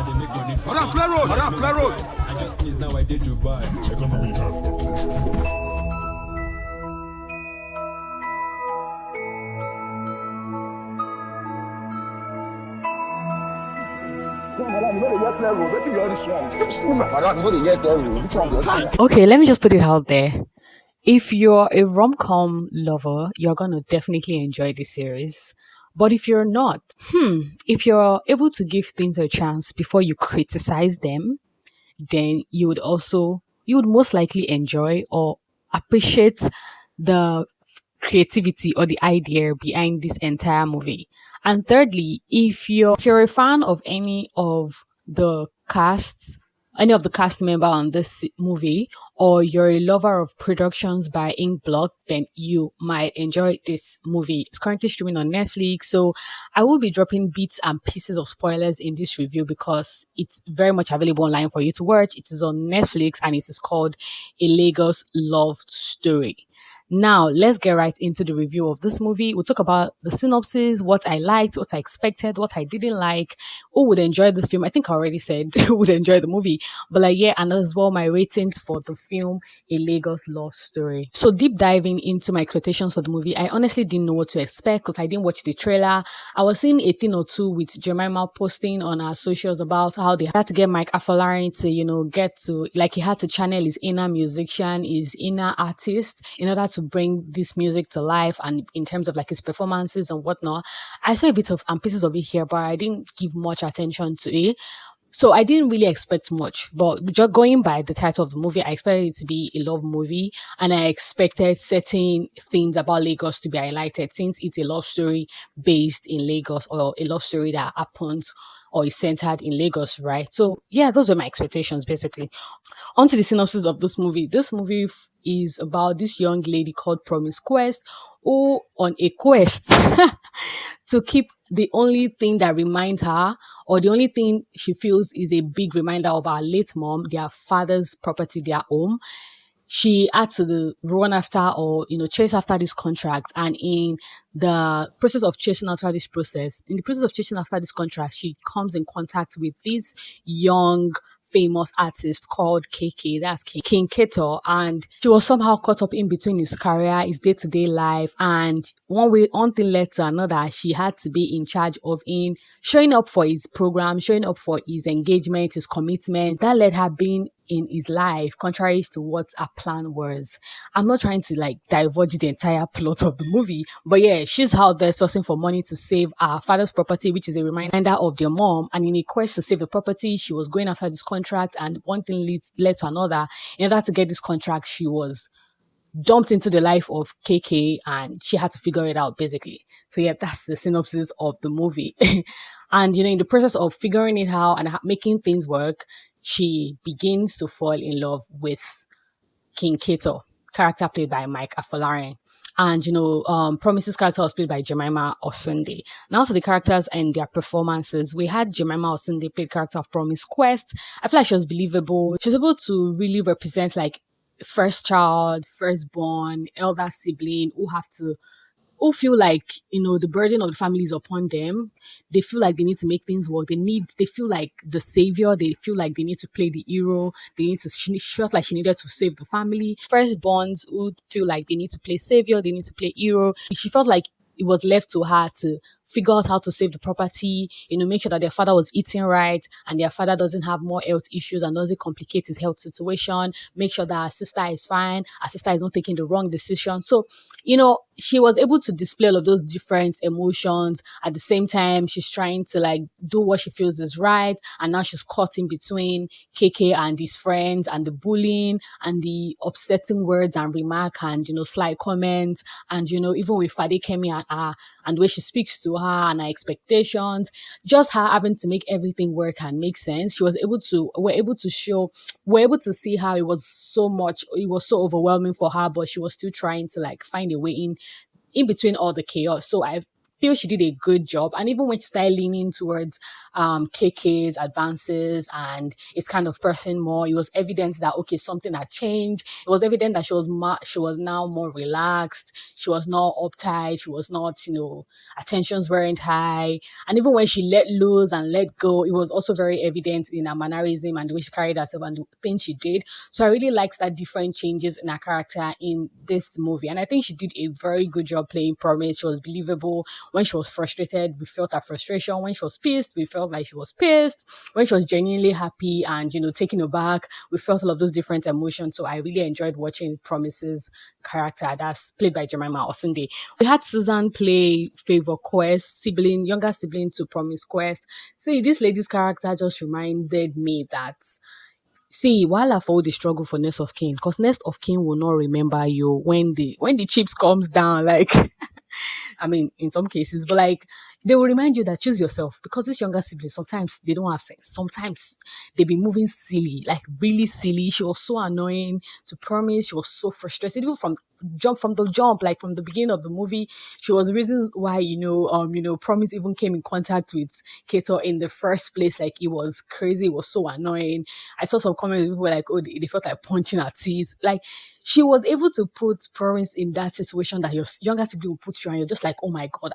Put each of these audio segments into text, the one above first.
Madam, clear road. Madam, clear road. I just sneeze now. I did Dubai. Okay, let me just put it out there. If you're a rom-com lover, you're gonna definitely enjoy this series. But if you're not, if you're able to give things a chance before you criticize them, then you would most likely enjoy or appreciate the creativity or the idea behind this entire movie. And thirdly, if you're a fan of any of the cast member on this movie, or you're a lover of productions by Ink Block, then you might enjoy this movie. It's currently streaming on Netflix, so I will be dropping bits and pieces of spoilers in this review because it's very much available online for you to watch. It is on Netflix and it is called A Lagos Love Story. Now, let's get right into the review of this movie. We'll talk about the synopsis, what I liked, what I expected, what I didn't like, who would enjoy this film. I think I already said who would enjoy the movie. But and as well, my ratings for the film, A Lagos Love Story. So deep diving into my expectations for the movie, I honestly didn't know what to expect because I didn't watch the trailer. I was seeing a thing or two with Jemima posting on her socials about how they had to get Mike Afolarin to, he had to channel his inner musician, his inner artist in order to bring this music to life, and in terms of his performances and whatnot. I saw a bit of and pieces of it here, but I didn't give much attention to it. So I didn't really expect much, but just going by the title of the movie, I expected it to be a love movie, and I expected certain things about Lagos to be highlighted since it's a love story based in Lagos, or a love story that happens or is centered in Lagos, right? So yeah, those were my expectations basically. On to the synopsis of this movie. This movie is about this young lady called Promise Quest, who on a quest to keep the only thing that reminds her, or the only thing she feels is a big reminder of her late mom, their father's property, their home. She had to run after, or chase after this contract, and in the process of chasing after this contract, she comes in contact with this young famous artist called KK, that's King Kator, and she was somehow caught up in between his career, his day-to-day life, and one thing led to another. She had to be in charge of him showing up for his program, showing up for his engagement, his commitment. That led her being in his life, contrary to what her plan was. I'm not trying to divulge the entire plot of the movie, but yeah, she's out there sourcing for money to save her father's property, which is a reminder of their mom. And in a quest to save the property, she was going after this contract, and one thing led to another. In order to get this contract, she was dumped into the life of KK, and she had to figure it out basically. So yeah, that's the synopsis of the movie. And in the process of figuring it out and making things work, she begins to fall in love with King Kator, character played by Mike Afolarin. And, Promise's character was played by Jemima Osunde. Now to the characters and their performances. We had Jemima Osunde played character of Promise Quest. I feel like she was believable. She was able to really represent first child, firstborn, elder sibling who feel like, the burden of the family is upon them. They feel like they need to make things work. They feel like the savior. They feel like they need to play the hero. She felt like she needed to save the family. Firstborns who feel like they need to play savior. They need to play hero. She felt like it was left to her to figure out how to save the property, make sure that their father was eating right and their father doesn't have more health issues and doesn't complicate his health situation, make sure that her sister is fine, her sister is not taking the wrong decision. So, she was able to display all of those different emotions. At the same time, she's trying to do what she feels is right. And now she's caught in between KK and his friends and the bullying and the upsetting words and remark and, slight comments. And, even with Fade Kemi and her and the way she speaks to her and her expectations, just her having to make everything work and make sense. We're able to see how it was so overwhelming for her, but she was still trying to find a way in between all the chaos. So I feel she did a good job. And even when she started leaning towards KK's advances and its kind of person more, it was evident that okay, something had changed. It was evident that she was now more relaxed. She was not uptight. She was not, attentions weren't high. And even when she let loose and let go, it was also very evident in her mannerism and the way she carried herself and the things she did. So I really liked that different changes in her character in this movie. And I think she did a very good job playing Promise. She was believable. When she was frustrated, we felt her frustration. When she was pissed, we felt like she was pissed. When she was genuinely happy and, taken aback, we felt all of those different emotions. So I really enjoyed watching Promise's character that's played by Jemima Osunde. We had Susan play Favor Quest, younger sibling to Promise Quest. See, this lady's character just reminded me that, see, while I follow the struggle for Nest of Kin, because Nest of Kin will not remember you when the chips comes down, like I mean, in some cases, but like they will remind you that choose yourself, because these younger siblings, sometimes they don't have sense. Sometimes they be moving silly, like really silly. She was so annoying to Promise. She was so frustrated, even from the jump, like from the beginning of the movie. She was the reason why, Promise even came in contact with Kator in the first place. Like it was crazy. It was so annoying. I saw some comments, people were like, oh, they felt like punching her teeth. Like she was able to put Promise in that situation that your younger sibling will put you, and you're just like, oh my God,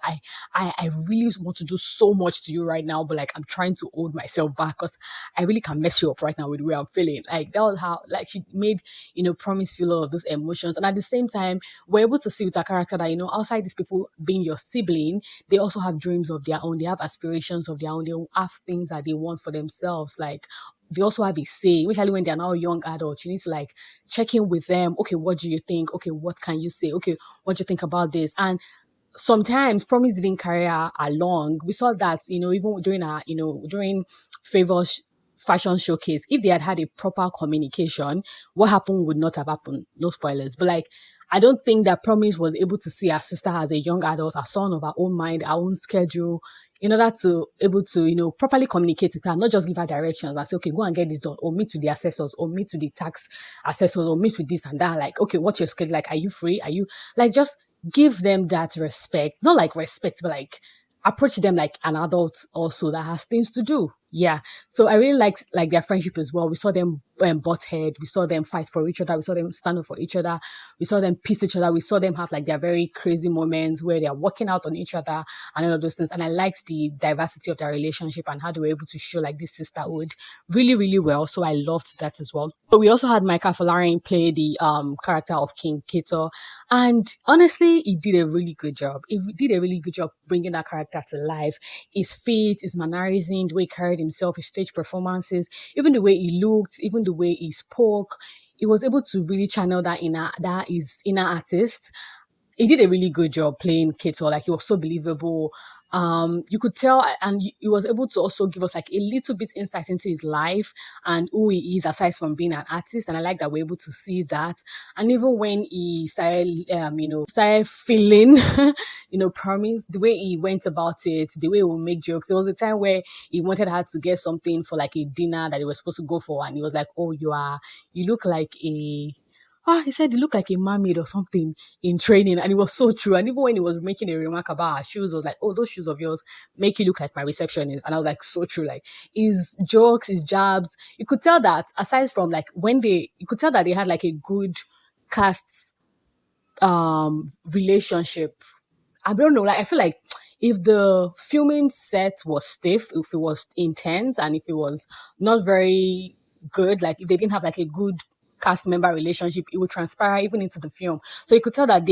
I really want to do so much to you right now, but like I'm trying to hold myself back because I really can mess you up right now with the way I'm feeling. Like that was how like she made, Promise feel all of those emotions. And at the same time, we're able to see with her character that, outside these people being your sibling, they also have dreams of their own, they have aspirations of their own, they have things that they want for themselves. Like they also have a say, especially when they're now young adults. You need to like check in with them. Okay, what do you think? Okay, what can you say? Okay, what do you think about this? And sometimes Promise didn't carry her along. We saw that, even during Favor's fashion showcase, if they had had a proper communication, what happened would not have happened. No spoilers. But like, I don't think that Promise was able to see her sister as a young adult, a son of her own mind, her own schedule, in order to able to, properly communicate with her, not just give her directions and say, okay, go and get this done, or meet with the assessors, or meet with the tax assessors, or meet with this and that. Like, okay, what's your schedule? Like, are you free? Are you like, just give them that respect, not like respect, but like approach them like an adult also that has things to do. Yeah. So I really liked like their friendship as well. We saw them butt head. We saw them fight for each other. We saw them stand up for each other. We saw them piss each other. We saw them have like their very crazy moments where they are working out on each other and all of those things. And I liked the diversity of their relationship and how they were able to show like this sisterhood really, really well. So I loved that as well. But we also had Afolarin play the character of King Kator. And honestly, he did a really good job. He did a really good job bringing that character to life. His feet, his mannerism, the way he carried himself, his stage performances, even the way he looked, even the way he spoke, he was able to really channel that inner artist. He did a really good job playing Kator. Like he was so believable. You could tell, and he was able to also give us like a little bit insight into his life and who he is aside from being an artist. And I like that we're able to see that. And even when he started feeling, Promise, the way he went about it, the way he would make jokes. There was a time where he wanted her to get something for like a dinner that they were supposed to go for, and he was like, "Oh, you look like a." He said he looked like a mermaid or something in training, and it was so true. And even when he was making a remark about her shoes, I was like, "Oh, those shoes of yours make you look like my receptionist." And I was like, so true. Like his jokes, his jabs, you could tell that aside from like you could tell that they had like a good cast relationship. I don't know, like I feel like if the filming set was stiff, if it was intense, and if it was not very good, like if they didn't have like a good cast member relationship, it would transpire even into the film. So you could tell that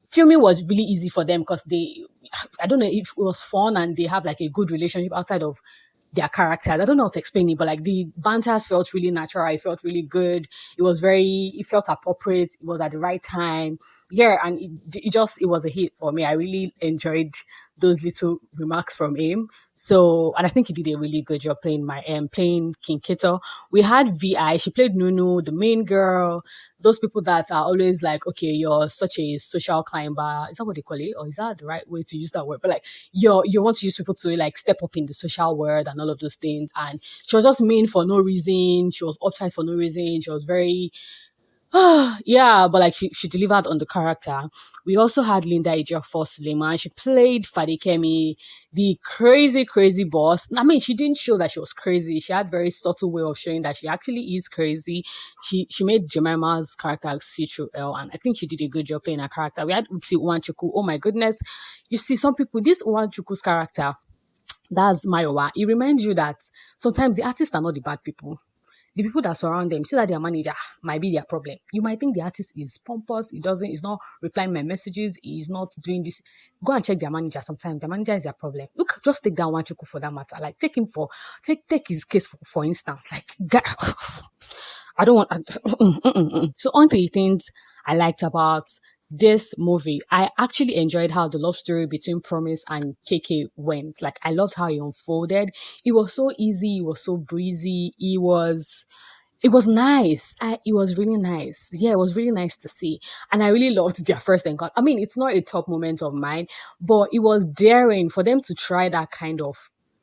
filming was really easy for them because I don't know if it was fun and they have like a good relationship outside of their characters. I don't know how to explain it, but like the banters felt really natural. It felt really good. It felt appropriate. It was at the right time. Yeah, and it was a hit for me. I really enjoyed those little remarks from him. So, and I think he did a really good job playing King Kator. We had Veeiye. She played Nunu, the main girl. Those people that are always like, okay, you're such a social climber. Is that what they call it? Or is that the right way to use that word? But like, you want to use people to like step up in the social world and all of those things. And she was just mean for no reason. She was uptight for no reason. She was very Yeah, but like she delivered on the character. We also had Linda Ejiofor Suleiman. She played Fadikemi, the crazy, crazy boss. I mean, she didn't show that she was crazy. She had very subtle way of showing that she actually is crazy. She made Jemima's character see through L, and I think she did a good job playing her character. We had Uche Uwanchuku. Oh my goodness. You see, some people, this Uwanchuku's character, that's Mayowa. It reminds you that sometimes the artists are not the bad people. The people that surround them, see that their manager might be their problem. You might think the artist is pompous, he's not replying my messages, he's not doing this. Go and check their manager sometimes. Their manager is their problem. Look, just take that one chuku for that matter. Like take his case for instance. Like I don't want so on to the things I liked about this movie. I actually enjoyed how the love story between Promise and KK went. Like I loved how it unfolded. It was so easy, it was so breezy, it was nice. It was really nice. Yeah, it was really nice to see. And I really loved their first encounter. I mean, it's not a top moment of mine, but it was daring for them to try that kind of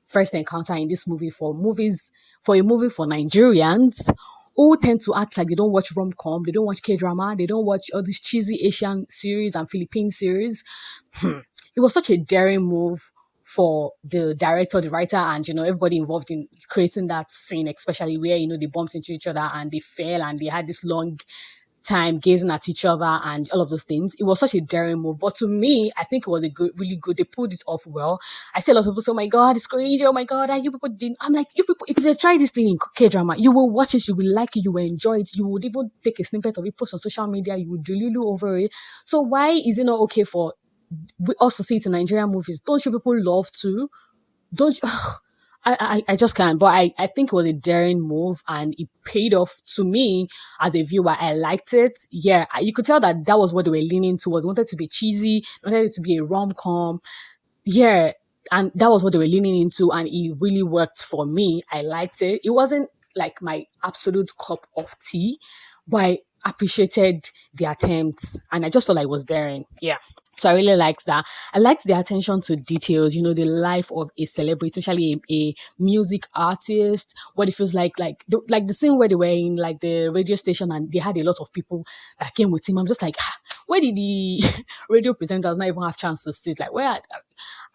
first encounter in this movie for a movie for Nigerians who tend to act like they don't watch rom-com, they don't watch K-drama, they don't watch all these cheesy Asian series and Philippine series. It was such a daring move for the director, the writer, and everybody involved in creating that scene, especially where they bumped into each other and they fell and they had this long time gazing at each other and all of those things. It was such a daring move, but to me, I think it was really good. They pulled it off well. I see a lot of people say, "Oh my God, it's crazy! Oh my God, you people didn't." I'm like, you people, if they try this thing in K drama, you will watch it, you will like it, you will enjoy it, you would even take a snippet of it, post on social media, you would delulu over it. So why is it not okay for we also see it in Nigerian movies? Don't you people love to? Don't you? I just can't. But I think it was a daring move and it paid off to me as a viewer. I liked it. Yeah, you could tell that was what they were leaning towards. They wanted to be cheesy, they wanted it to be a rom-com. Yeah, and that was what they were leaning into and it really worked for me. I liked it. It wasn't like my absolute cup of tea, but I appreciated the attempt and I just felt like it was daring. Yeah. So I really liked that. I liked the attention to details, the life of a celebrity, especially a music artist, what it feels like the scene where they were in like the radio station and they had a lot of people that came with him. I'm just like, where did the radio presenters not even have chance to sit? Like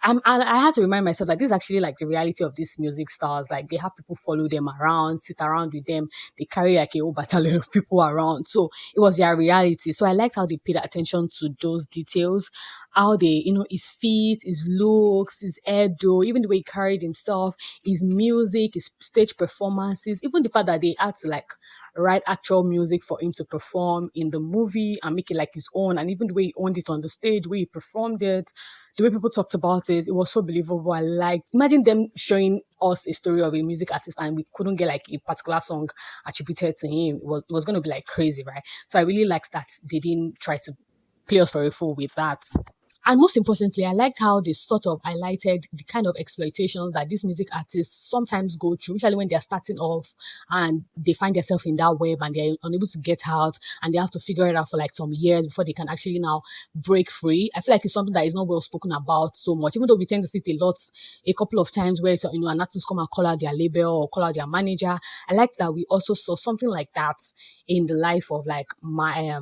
and I had to remind myself that this is actually like the reality of these music stars. Like they have people follow them around, sit around with them. They carry like a whole battalion of people around. So it was their reality. So I liked how they paid attention to those details, how they, his feet, his looks, his hairdo, even the way he carried himself, his music, his stage performances, even the fact that they had to like write actual music for him to perform in the movie and make it like his own. And even the way he owned it on the stage, the way he performed it, the way people talked about it was so believable. I liked, imagine them showing us a story of a music artist and we couldn't get like a particular song attributed to him. It was going to be like crazy, right? So I really liked that they didn't try to play us for a fool with that. And most importantly, I liked how they sort of highlighted the kind of exploitation that these music artists sometimes go through, especially when they're starting off and they find themselves in that web and they're unable to get out and they have to figure it out for like some years before they can actually now break free. I feel like it's something that is not well spoken about so much, even though we tend to see it a couple of times where an artist come and call out their label or call out their manager. I like that we also saw something like that in the life of like my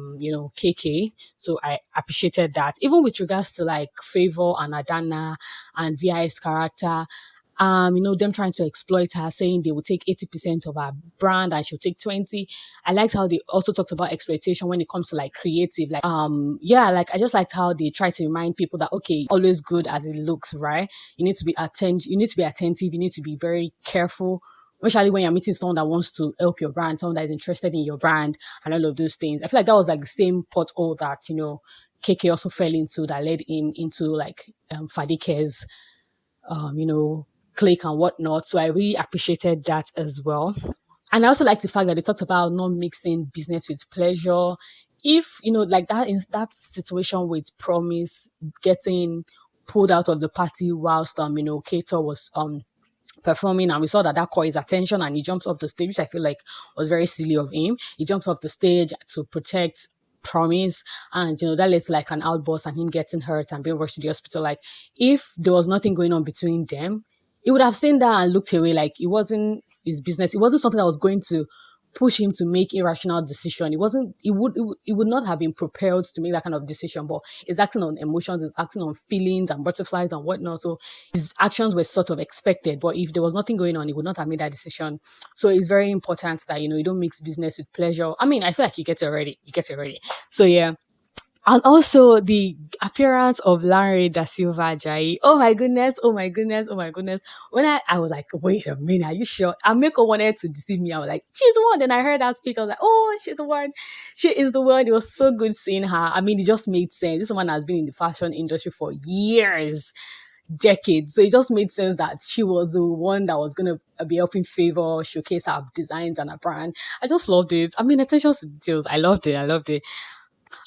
KK. So I appreciated that. Even with regards to like Favor and Adana and Veeye's character, them trying to exploit her, saying they will take 80% of her brand and she'll take 20. I liked how they also talked about exploitation when it comes to like creative. Like, I just liked how they try to remind people that, okay, always good as it looks, right? You need to be attentive, you need to be very careful, especially when you're meeting someone that wants to help your brand, someone that is interested in your brand and all of those things. I feel like that was like the same pothole that, KK also fell into that led him into like Fadike's, clique and whatnot. So I really appreciated that as well. And I also like the fact that they talked about not mixing business with pleasure. If, like that in that situation with Promise getting pulled out of the party whilst, Kator was performing and we saw that caught his attention and he jumped off the stage, which I feel like was very silly of him. He jumped off the stage to protect Promise and that led to like an outburst and him getting hurt and being rushed to the hospital. Like if there was nothing going on between them, he would have seen that and looked away. Like it wasn't his business. It wasn't something that was going to push him to make irrational decision. It would not have been propelled to make that kind of decision, but it's acting on emotions, it's acting on feelings and butterflies and whatnot. So his actions were sort of expected, but if there was nothing going on, he would not have made that decision. So it's very important that, you don't mix business with pleasure. I mean, I feel like you get it already. So yeah. And also the appearance of Larry da Silva Ajayi. Oh my goodness, oh my goodness, oh my goodness. When I was like, wait a minute, are you sure? Ameko wanted to deceive me. I was like, she's the one. Then I heard her speak. I was like, oh, she's the one. She is the one. It was so good seeing her. I mean, it just made sense. This woman has been in the fashion industry for years, decades. So it just made sense that she was the one that was going to be helping Favor showcase her designs and her brand. I just loved it. I mean, attention to details. I loved it.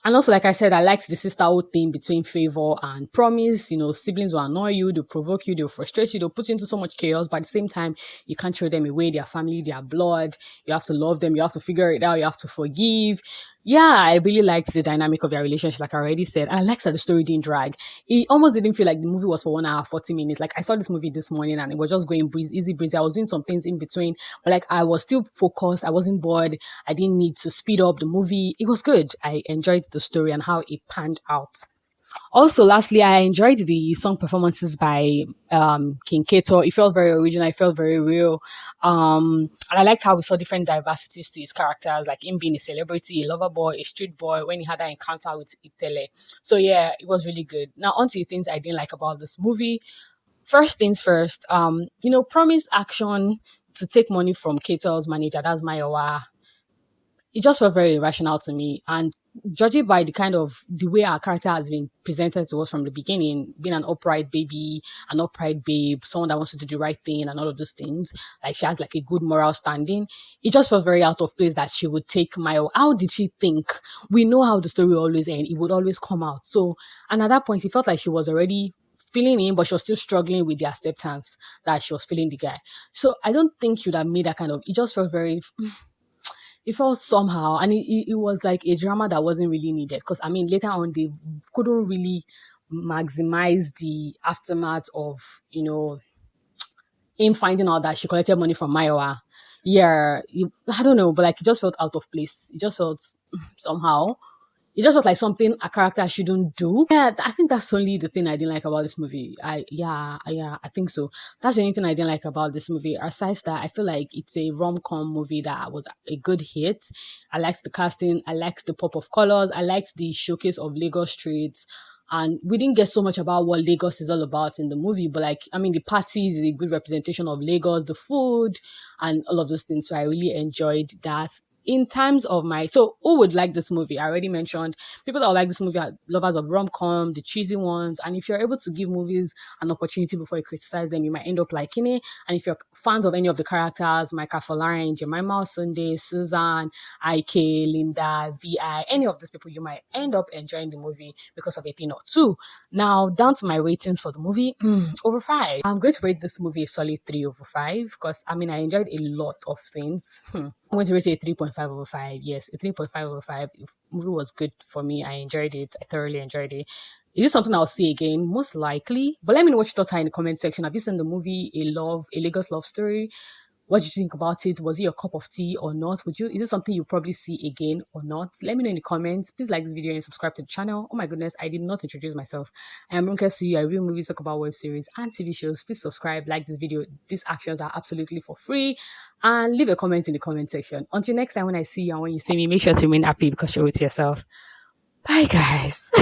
And also, like I said, I liked the sisterhood thing between Favor and Promise. Siblings will annoy you, they'll provoke you, they'll frustrate you, they'll put you into so much chaos. But at the same time, you can't throw them away. Their family, their blood. You have to love them. You have to figure it out. You have to forgive. Yeah, I really liked the dynamic of their relationship, like I already said. And I liked that the story didn't drag. It almost didn't feel like the movie was for 1 hour, 40 minutes. Like I saw this movie this morning and it was just going easy breezy. I was doing some things in between, but like I was still focused. I wasn't bored. I didn't need to speed up the movie. It was good. I enjoyed the story and how it panned out. Also, lastly, I enjoyed the song performances by King Kator. It felt very original. It felt very real. And I liked how we saw different diversities to his characters, like him being a celebrity, a lover boy, a street boy, when he had that encounter with Itele. So yeah, it was really good. Now, on to the things I didn't like about this movie. First things first, Promise action to take money from Kator's manager, that's Mayowa. It just felt very irrational to me. And judging by the way our character has been presented to us from the beginning, being an upright baby, an upright babe, someone that wants to do the right thing and all of those things, like she has like a good moral standing, it just felt very out of place that she would take Mayo. How did she think? We know how the story always ends. It would always come out. So, and at that point, it felt like she was already feeling him, but she was still struggling with the acceptance that she was feeling the guy. So I don't think she would have made that it just felt very... It felt somehow, and it was like a drama that wasn't really needed. Because, I mean, later on, they couldn't really maximize the aftermath of, him finding out that she collected money from Mayowa. Yeah, I don't know, but like, it just felt out of place. It just felt somehow. It just felt like something a character shouldn't do. Yeah, I think that's only the thing I didn't like about this movie. I think so. That's the only thing I didn't like about this movie. Aside that, I feel like it's a rom-com movie that was a good hit. I liked the casting. I liked the pop of colors. I liked the showcase of Lagos streets. And we didn't get so much about what Lagos is all about in the movie, but like, I mean, the parties is a good representation of Lagos, the food, and all of those things. So I really enjoyed that. In terms of so who would like this movie? I already mentioned people that would like this movie are lovers of rom-com, the cheesy ones. And if you're able to give movies an opportunity before you criticize them, you might end up liking it. And if you're fans of any of the characters, like Afolarin, Jemima Osunde, Susan, Ike, Linda, Veeiye, any of these people, you might end up enjoying the movie because of a thing or two. Now, down to my ratings for the movie, over 5. I'm going to rate this movie a solid 3 over 5 because, I mean, I enjoyed a lot of things. I'm going to rate it a 3.5 over 5. Yes, a 3.5 over 5. The movie was good for me. I enjoyed it. I thoroughly enjoyed it. Is this something I'll see again? Most likely. But let me know what your thoughts are in the comment section. Have you seen the movie A Lagos Love Story? What did you think about it? Was it your cup of tea or not? Is it something you'll probably see again or not? Let me know in the comments. Please like this video and subscribe to the channel. Oh my goodness, I did not introduce myself. I am aderonkeolorunsuyi. I review movies, talk about web series and TV shows. Please subscribe, like this video. These actions are absolutely for free. And leave a comment in the comment section. Until next time when I see you and when you see me, make sure to remain happy because you're with yourself. Bye guys.